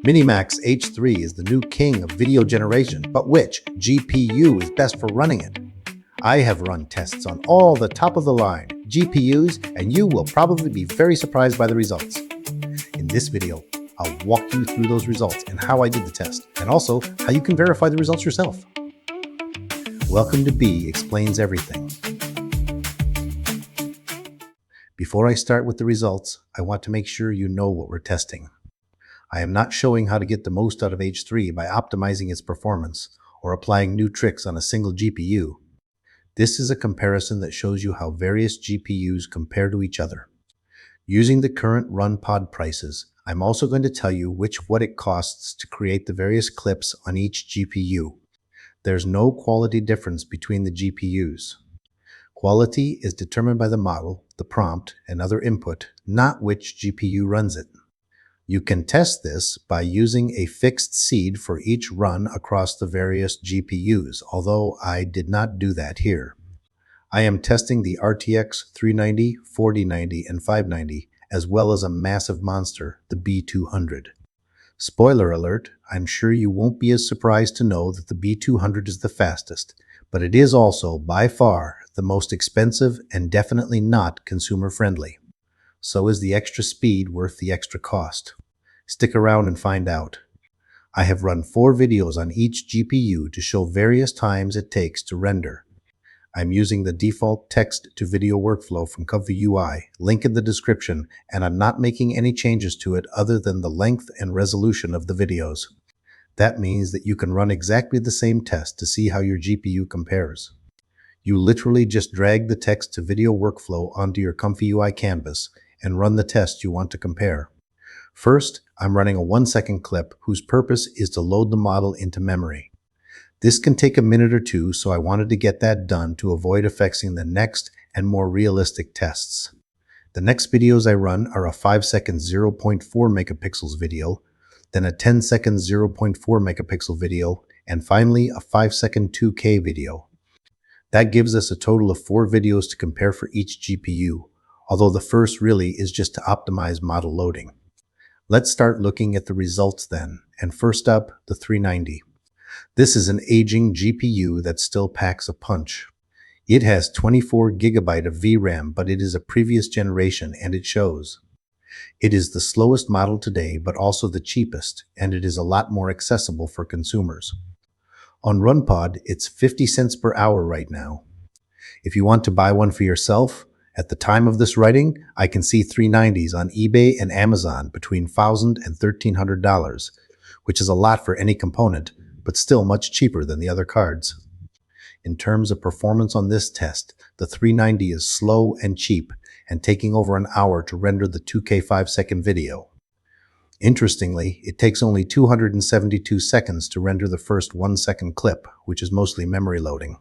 Minimax H3 is the new king of video generation, but which GPU is best for running it? I have run tests on all the top-of-the-line GPUs, and you will probably be very surprised by the results. In this video, I'll walk you through those results and how I did the test, and also how you can verify the results yourself. Welcome to B Explains Everything. Before I start with the results, I want to make sure you know what we're testing. I am not showing how to get the most out of H3 by optimizing its performance or applying new tricks on a single GPU. This is a comparison that shows you how various GPUs compare to each other. Using the current Runpod prices, I'm also going to tell you what it costs to create the various clips on each GPU. There's no quality difference between the GPUs. Quality is determined by the model, the prompt, and other input, not which GPU runs it. You can test this by using a fixed seed for each run across the various GPUs, although I did not do that here. I am testing the RTX 390, 4090, and 590, as well as a massive monster, the B200. Spoiler alert, I'm sure you won't be as surprised to know that the B200 is the fastest, but it is also, by far, the most expensive and definitely not consumer-friendly. So is the extra speed worth the extra cost? Stick around and find out. I have run 4 videos on each GPU to show various times it takes to render. I'm using the default text-to-video workflow from Comfy UI, link in the description, and I'm not making any changes to it other than the length and resolution of the videos. That means that you can run exactly the same test to see how your GPU compares. You literally just drag the text-to-video workflow onto your Comfy UI canvas and run the test you want to compare. First, I'm running a 1-second clip whose purpose is to load the model into memory. This can take a minute or two, so I wanted to get that done to avoid affecting the next and more realistic tests. The next videos I run are a 5-second 0.4 megapixels video, then a 10-second 0.4 megapixel video, and finally a 5-second 2K video. That gives us a total of 4 videos to compare for each GPU, although the first really is just to optimize model loading. Let's start looking at the results then, and first up, the 390. This is an aging GPU that still packs a punch. It has 24 GB of VRAM, but it is a previous generation and it shows. It is the slowest model today, but also the cheapest, and it is a lot more accessible for consumers. On Runpod, it's 50 cents per hour right now. If you want to buy one for yourself, at the time of this writing, I can see 390s on eBay and Amazon between $1,000 and $1,300, which is a lot for any component, but still much cheaper than the other cards. In terms of performance on this test, the 390 is slow and cheap and taking over an hour to render the 2K 5-second video. Interestingly, it takes only 272 seconds to render the first 1-second clip, which is mostly memory loading.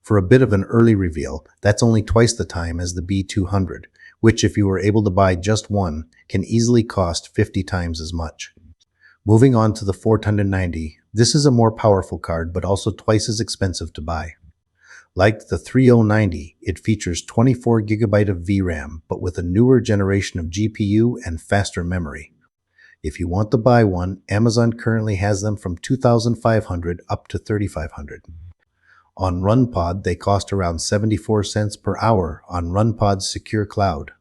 For a bit of an early reveal, that's only twice the time as the B200, which if you were able to buy just one, can easily cost 50 times as much. Moving on to the 4090, this is a more powerful card but also twice as expensive to buy. Like the 3090, it features 24 GB of VRAM, but with a newer generation of GPU and faster memory. If you want to buy one, Amazon currently has them from $2,500 up to $3,500. On Runpod, they cost around 74 cents per hour on Runpod's secure cloud.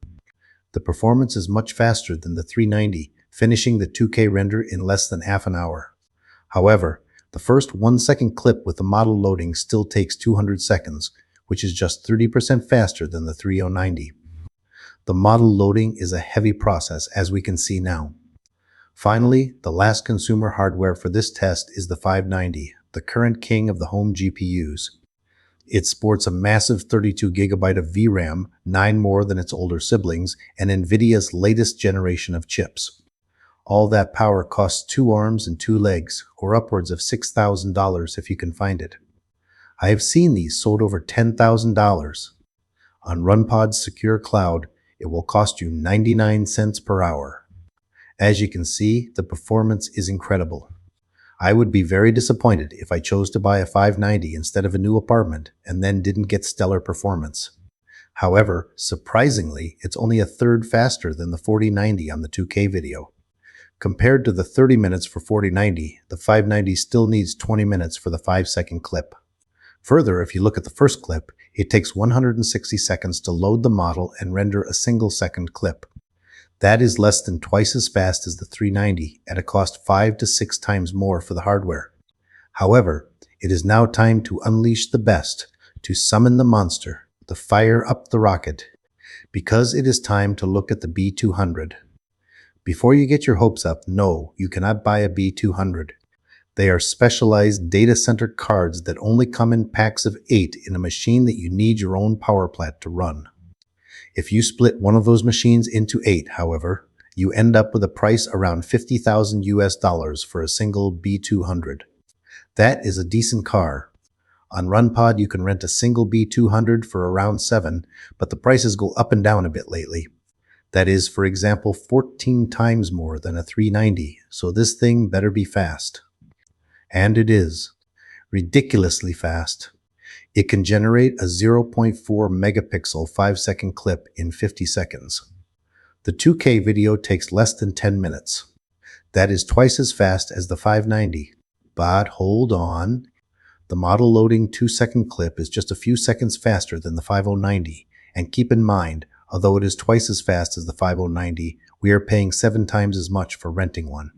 The performance is much faster than the 390, finishing the 2K render in less than half an hour. However, the first 1-second clip with the model loading still takes 200 seconds, which is just 30% faster than the 3090. The model loading is a heavy process, as we can see now. Finally, the last consumer hardware for this test is the 590, the current king of the home GPUs. It sports a massive 32 GB of VRAM, 9 more than its older siblings, and NVIDIA's latest generation of chips. All that power costs 2 arms and 2 legs, or upwards of $6,000 if you can find it. I have seen these sold over $10,000. On Runpod's secure cloud, it will cost you 99 cents per hour. As you can see, the performance is incredible. I would be very disappointed if I chose to buy a 590 instead of a new apartment and then didn't get stellar performance. However, surprisingly, it's only a third faster than the 4090 on the 2K video. Compared to the 30 minutes for 4090, the 590 still needs 20 minutes for the 5-second clip. Further, if you look at the first clip, it takes 160 seconds to load the model and render a single-second clip. That is less than twice as fast as the 390 at a cost 5 to 6 times more for the hardware. However, it is now time to unleash the best, to summon the monster, to fire up the rocket, because it is time to look at the B200. Before you get your hopes up, no, you cannot buy a B200. They are specialized data center cards that only come in packs of 8 in a machine that you need your own power plant to run. If you split one of those machines into 8, however, you end up with a price around $50,000 for a single B200. That is a decent car. On Runpod, you can rent a single B200 for around $7, but the prices go up and down a bit lately. That is, for example, 14 times more than a 390, so this thing better be fast. And it is. Ridiculously fast. It can generate a 0.4 megapixel 5-second clip in 50 seconds. The 2K video takes less than 10 minutes. That is twice as fast as the 590. But hold on. The model loading 2-second clip is just a few seconds faster than the 5090. And keep in mind, although it is twice as fast as the 5090, we are paying 7 times as much for renting one.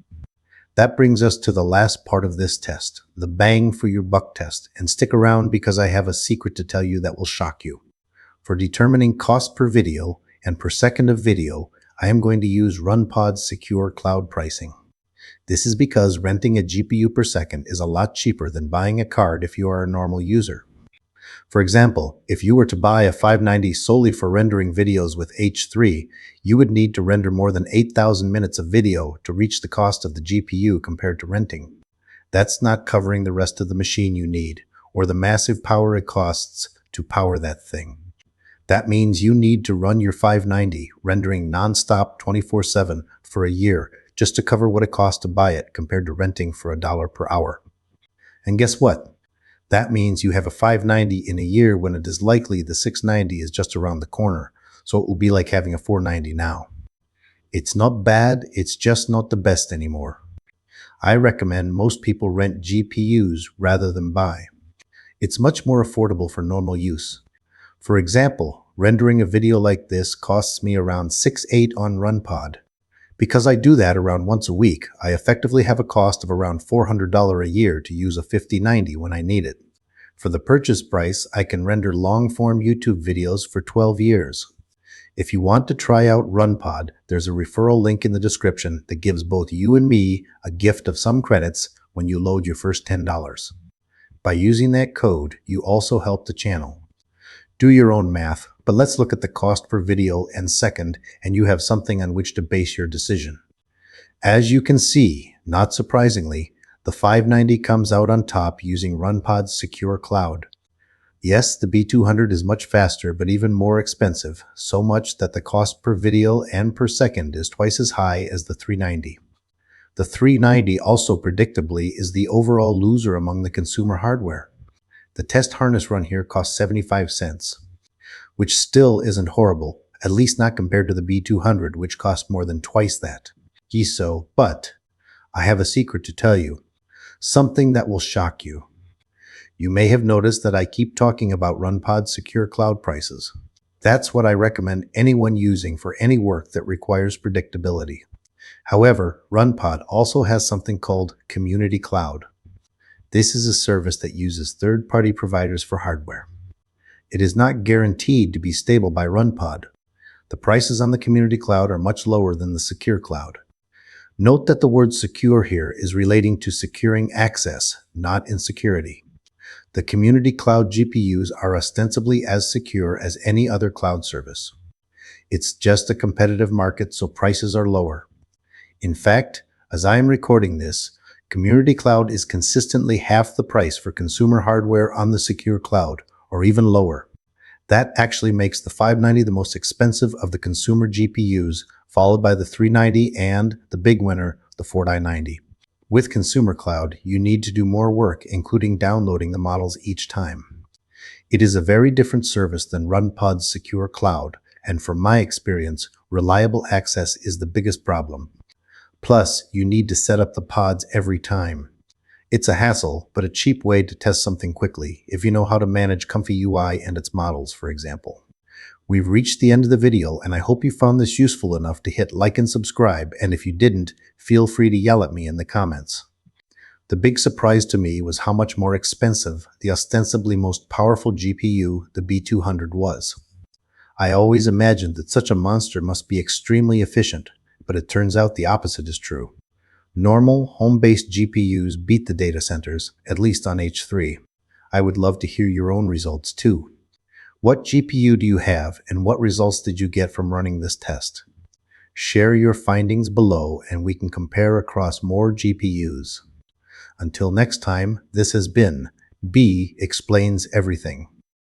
That brings us to the last part of this test, the bang for your buck test, and stick around because I have a secret to tell you that will shock you. For determining cost per video and per second of video, I am going to use Runpod's secure cloud pricing. This is because renting a GPU per second is a lot cheaper than buying a card if you are a normal user. For example, if you were to buy a 590 solely for rendering videos with H3, you would need to render more than 8,000 minutes of video to reach the cost of the GPU compared to renting. That's not covering the rest of the machine you need, or the massive power it costs to power that thing. That means you need to run your 590, rendering non-stop 24/7 for a year just to cover what it costs to buy it compared to renting for $1 per hour. And guess what? That means you have a 590 in a year when it is likely the 690 is just around the corner, so it will be like having a 490 now. It's not bad, it's just not the best anymore. I recommend most people rent GPUs rather than buy. It's much more affordable for normal use. For example, rendering a video like this costs me around $6.8 on Runpod. Because I do that around once a week, I effectively have a cost of around $400 a year to use a 5090 when I need it. For the purchase price, I can render long-form YouTube videos for 12 years. If you want to try out Runpod, there's a referral link in the description that gives both you and me a gift of some credits when you load your first $10. By using that code, you also help the channel. Do your own math, but let's look at the cost per video and second, and you have something on which to base your decision. As you can see, not surprisingly, the 590 comes out on top using Runpod's secure cloud. Yes, the B200 is much faster, but even more expensive, so much that the cost per video and per second is twice as high as the 390. The 390 also predictably is the overall loser among the consumer hardware. The test harness run here costs 75 cents, which still isn't horrible, at least not compared to the B200, which costs more than twice that. But I have a secret to tell you, something that will shock you. You may have noticed that I keep talking about Runpod's secure cloud prices. That's what I recommend anyone using for any work that requires predictability. However, Runpod also has something called Community Cloud. This is a service that uses third-party providers for hardware. It is not guaranteed to be stable by Runpod. The prices on the Community Cloud are much lower than the Secure Cloud. Note that the word secure here is relating to securing access, not insecurity. The Community Cloud GPUs are ostensibly as secure as any other cloud service. It's just a competitive market, so prices are lower. In fact, as I am recording this, Community Cloud is consistently half the price for consumer hardware on the Secure Cloud, or even lower. That actually makes the 590 the most expensive of the consumer GPUs, followed by the 390 and, the big winner, the 4090. With Consumer Cloud, you need to do more work, including downloading the models each time. It is a very different service than Runpod's Secure Cloud, and from my experience, reliable access is the biggest problem. Plus, you need to set up the pods every time. It's a hassle, but a cheap way to test something quickly, if you know how to manage Comfy UI and its models, for example. We've reached the end of the video, and I hope you found this useful enough to hit like and subscribe, and if you didn't, feel free to yell at me in the comments. The big surprise to me was how much more expensive the ostensibly most powerful GPU, the B200, was. I always imagined that such a monster must be extremely efficient, but it turns out the opposite is true. Normal, home-based GPUs beat the data centers, at least on H3. I would love to hear your own results too. What GPU do you have, and what results did you get from running this test? Share your findings below, and we can compare across more GPUs. Until next time, this has been B Explains Everything.